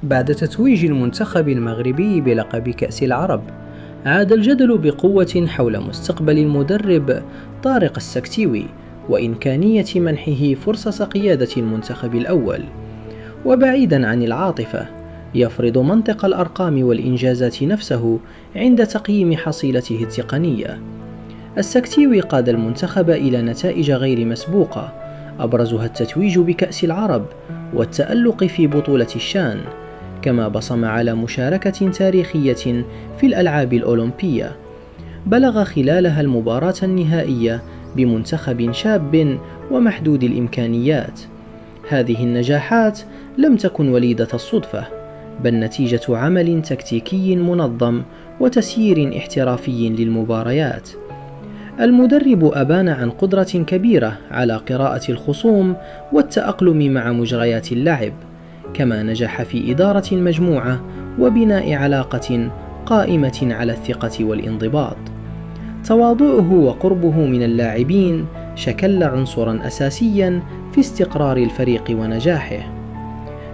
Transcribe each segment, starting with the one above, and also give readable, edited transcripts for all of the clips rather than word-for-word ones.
بعد تتويج المنتخب المغربي بلقب كأس العرب، عاد الجدل بقوة حول مستقبل المدرب طارق السكتيوي وإمكانية منحه فرصة قيادة المنتخب الأول. وبعيدا عن العاطفة، يفرض منطق الأرقام والإنجازات نفسه عند تقييم حصيلته التقنية. السكتيوي قاد المنتخب إلى نتائج غير مسبوقة، أبرزها التتويج بكأس العرب والتألق في بطولة الشان، كما بصم على مشاركة تاريخية في الألعاب الأولمبية بلغ خلالها المباراة النهائية بمنتخب شاب ومحدود الإمكانيات. هذه النجاحات لم تكن وليدة الصدفة، بل نتيجة عمل تكتيكي منظم وتسيير احترافي للمباريات. المدرب أبان عن قدرة كبيرة على قراءة الخصوم والتأقلم مع مجريات اللعب، كما نجح في إدارة المجموعة وبناء علاقة قائمة على الثقة والانضباط. تواضعه وقربه من اللاعبين شكل عنصرا أساسيا في استقرار الفريق ونجاحه.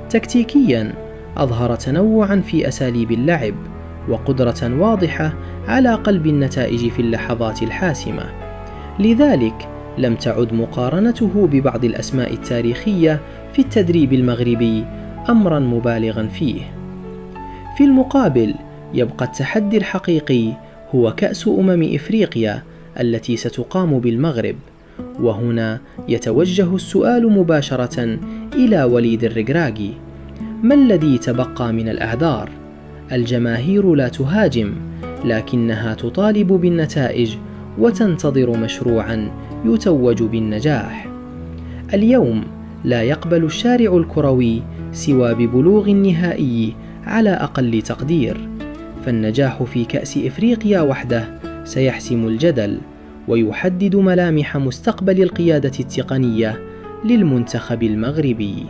تكتيكيا أظهر تنوعا في أساليب اللعب وقدرة واضحة على قلب النتائج في اللحظات الحاسمة، لذلك لم تعد مقارنته ببعض الأسماء التاريخية في التدريب المغربي أمرا مبالغا فيه. في المقابل، يبقى التحدي الحقيقي هو كأس إفريقيا التي ستقام بالمغرب، وهنا يتوجه السؤال مباشرة إلى وليد الركراكي: ما الذي تبقى من الأعذار؟ الجماهير لا تهاجم، لكنها تطالب بالنتائج وتنتظر مشروعا يتوج بالنجاح. اليوم لا يقبل الشارع الكروي سوى ببلوغ النهائي على أقل تقدير، فالنجاح في كأس إفريقيا وحده سيحسم الجدل ويحدد ملامح مستقبل القيادة التقنية للمنتخب المغربي.